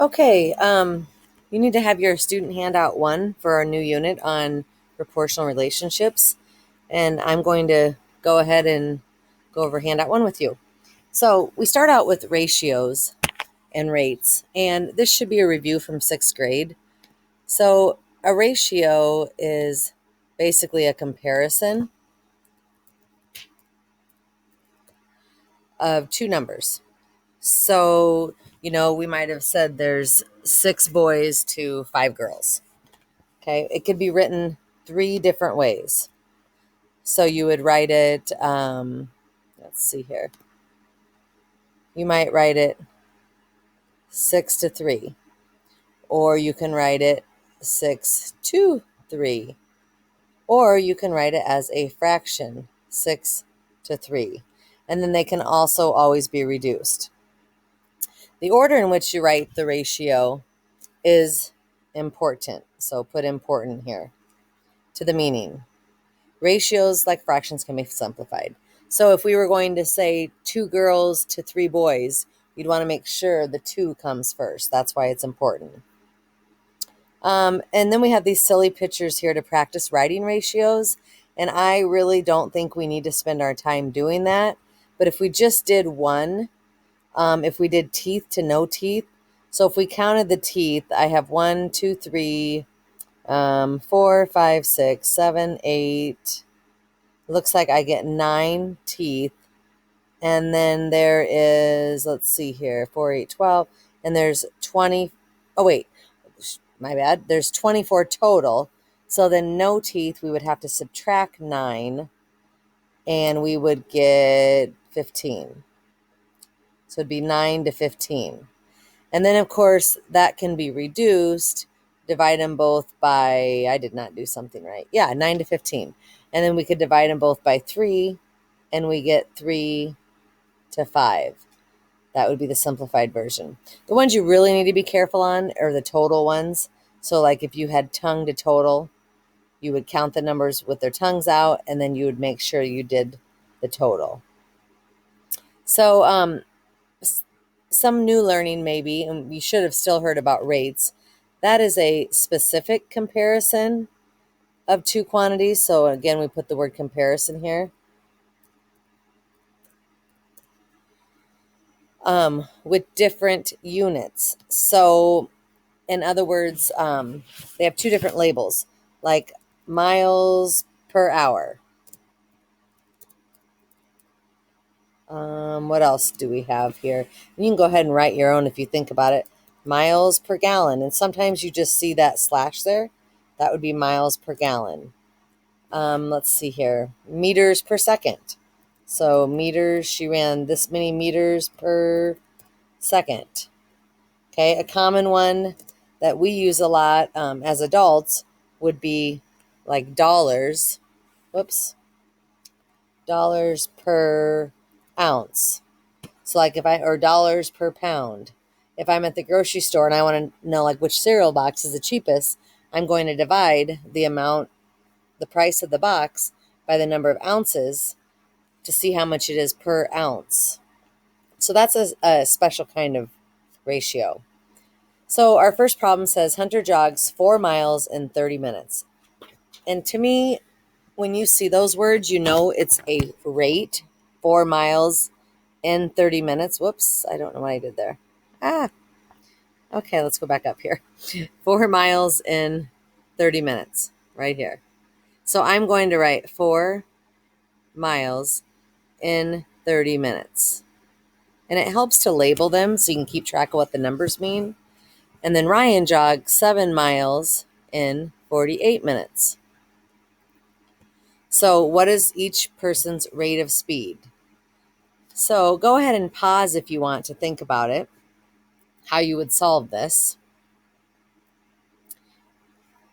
Okay, you need to have your student handout 1 for our new unit on proportional relationships. And I'm going to go ahead and go over handout 1 with you. So we start out with ratios and rates, and this should be a review from 6th grade. So a ratio is basically a comparison of two numbers. So, we might have said there's 6 boys to 5 girls. Okay, it could be written 3 different ways. So you would write it, let's see here. You might write it 6 to 3, or you can write it 6 to 3, or you can write it as a fraction, 6 to 3. And then they can also always be reduced. The order in which you write the ratio is important. So put important here to the meaning. Ratios, like fractions, can be simplified. So if we were going to say 2 girls to 3 boys, you'd want to make sure the 2 comes first. That's why it's important. And then we have these silly pictures here to practice writing ratios. And I really don't think we need to spend our time doing that. But if we just did one, if we did teeth to no teeth, so if we counted the teeth, I have 1, 2, 3, 4, 5, 6, 7, 8. Looks like I get 9 teeth. And then there is, let's see here, 4, 8, 12. And there's 20. Oh, wait, my bad. There's 24 total. So then no teeth, we would have to subtract 9. And we would get 15. So it'd be 9 to 15. And then, of course, that can be reduced. Divide them both by, I did not do something right. Yeah, 9 to 15. And then we could divide them both by 3, and we get 3 to 5. That would be the simplified version. The ones you really need to be careful on are the total ones. So like if you had tongue to total, you would count the numbers with their tongues out, and then you would make sure you did the total. So some new learning maybe, and you should have still heard about rates. That is a specific comparison of two quantities. So again, we put the word comparison here. With different units. So in other words, they have 2 different labels, like miles per hour. What else do we have here? You can go ahead and write your own if you think about it. Miles per gallon. And sometimes you just see that slash there. That would be miles per gallon. Let's see here. Meters per second. So meters, she ran this many meters per second. Okay, a common one that we use a lot as adults would be like dollars. Whoops. Dollars per ounce. So like or dollars per pound. If I'm at the grocery store and I want to know like which cereal box is the cheapest, I'm going to divide the price of the box by the number of ounces to see how much it is per ounce. So that's a special kind of ratio. So our first problem says Hunter jogs 4 miles in 30 minutes. And to me, when you see those words, you know it's a rate, 4 miles in 30 minutes. Whoops, I don't know what I did there. Okay, let's go back up here. 4 miles in 30 minutes, right here. So I'm going to write 4 miles in 30 minutes. And it helps to label them so you can keep track of what the numbers mean. And then Ryan jogged 7 miles in 48 minutes. So what is each person's rate of speed? So go ahead and pause if you want to think about it, how you would solve this.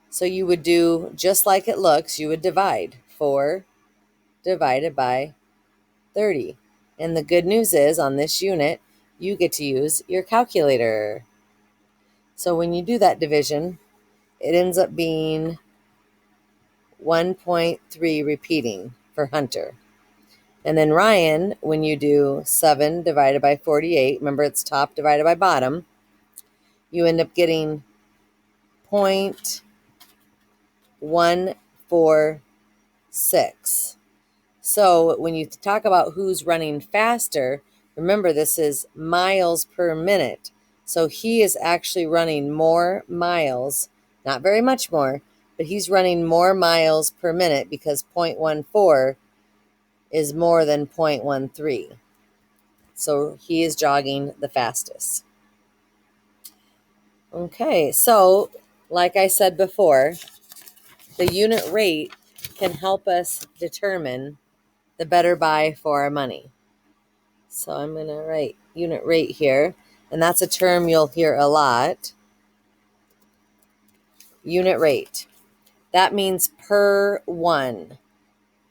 So you would do just like it looks. You would divide 4 divided by 30. And the good news is on this unit, you get to use your calculator. So when you do that division, it ends up being 1.3 repeating for Hunter. And then Ryan, when you do 7 divided by 48, remember it's top divided by bottom, you end up getting 0.146. So when you talk about who's running faster, remember this is miles per minute. So he is actually running more miles, not very much more, but he's running more miles per minute because 0.14 is more than 0.13. So he is jogging the fastest. Okay, so like I said before, the unit rate can help us determine the better buy for our money. So I'm going to write unit rate here, and that's a term you'll hear a lot. Unit rate. That means per one.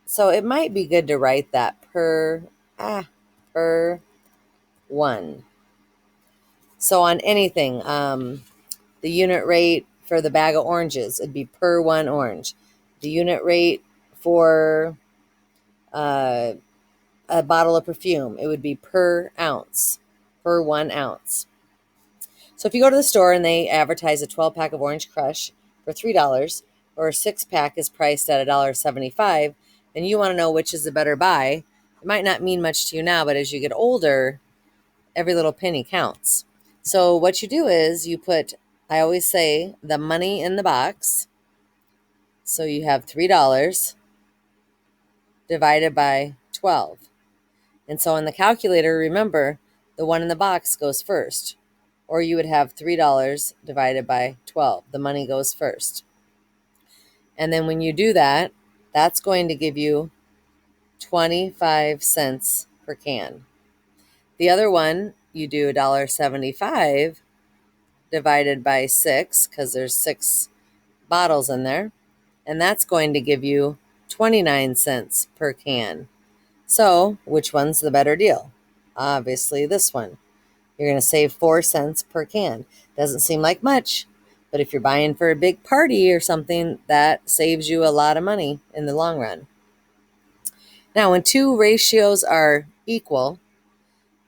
So it might be good to write that per one. So on anything, the unit rate for the bag of oranges, it'd be per one orange. The unit rate for a bottle of perfume, it would be per ounce, per 1 ounce. So if you go to the store and they advertise a 12-pack of Orange Crush for $3, or a 6-pack is priced at $1.75, and you want to know which is the better buy, it might not mean much to you now, but as you get older, every little penny counts. So what you do is you put, I always say, the money in the box. So you have $3 divided by 12. And so in the calculator, remember, the one in the box goes first. Or you would have $3 divided by 12. The money goes first. And then when you do that, that's going to give you 25 cents per can. The other one, you do $1.75 divided by 6, because there's 6 bottles in there. And that's going to give you 29 cents per can. So which one's the better deal? Obviously this one. You're going to save 4 cents per can. Doesn't seem like much, but if you're buying for a big party or something, that saves you a lot of money in the long run. Now, when two ratios are equal,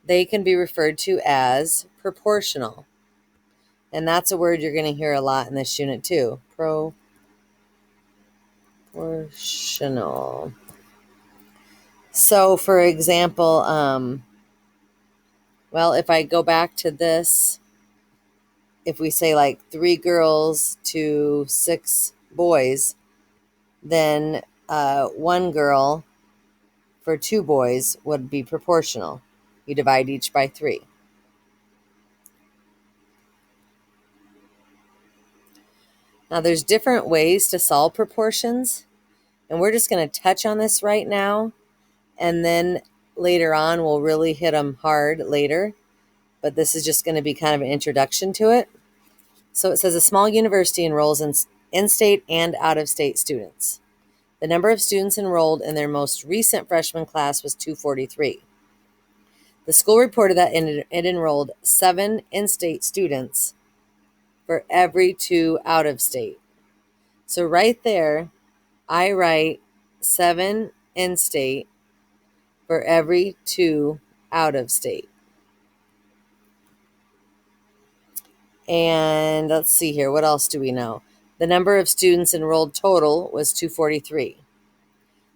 they can be referred to as proportional. And that's a word you're going to hear a lot in this unit too. Proportional. So, for example, well, if I go back to this, if we say like 3 girls to 6 boys, then 1 girl for 2 boys would be proportional. You divide each by 3. Now there's different ways to solve proportions, and we're just going to touch on this right now, and then later on we'll really hit them hard later, but this is just going to be kind of an introduction to it. So it says a small university enrolls in-state and out-of-state students. The number of students enrolled in their most recent freshman class was 243. The school reported that it enrolled 7 in-state students for every 2 out-of-state. So right there, I write 7 in-state for every 2 out-of-state. And let's see here. What else do we know? The number of students enrolled total was 243.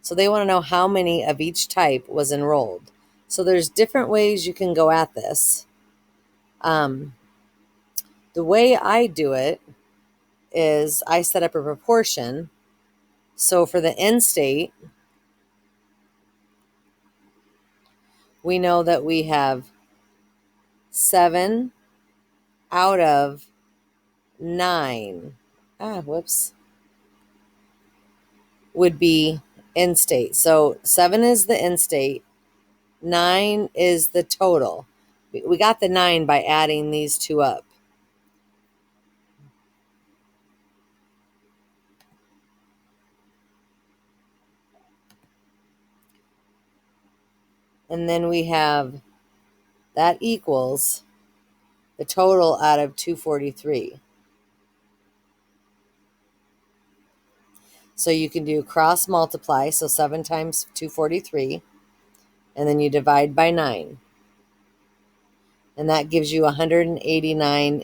So they want to know how many of each type was enrolled. So there's different ways you can go at this. The way I do it is I set up a proportion. So for the in-state, we know that we have 7 out of 9. Would be in-state. So 7 is the in-state, 9 is the total. We got the 9 by adding these 2 up. And then we have that equals the total out of 243. So you can do cross multiply, so 7 times 243, and then you divide by 9. And that gives you 189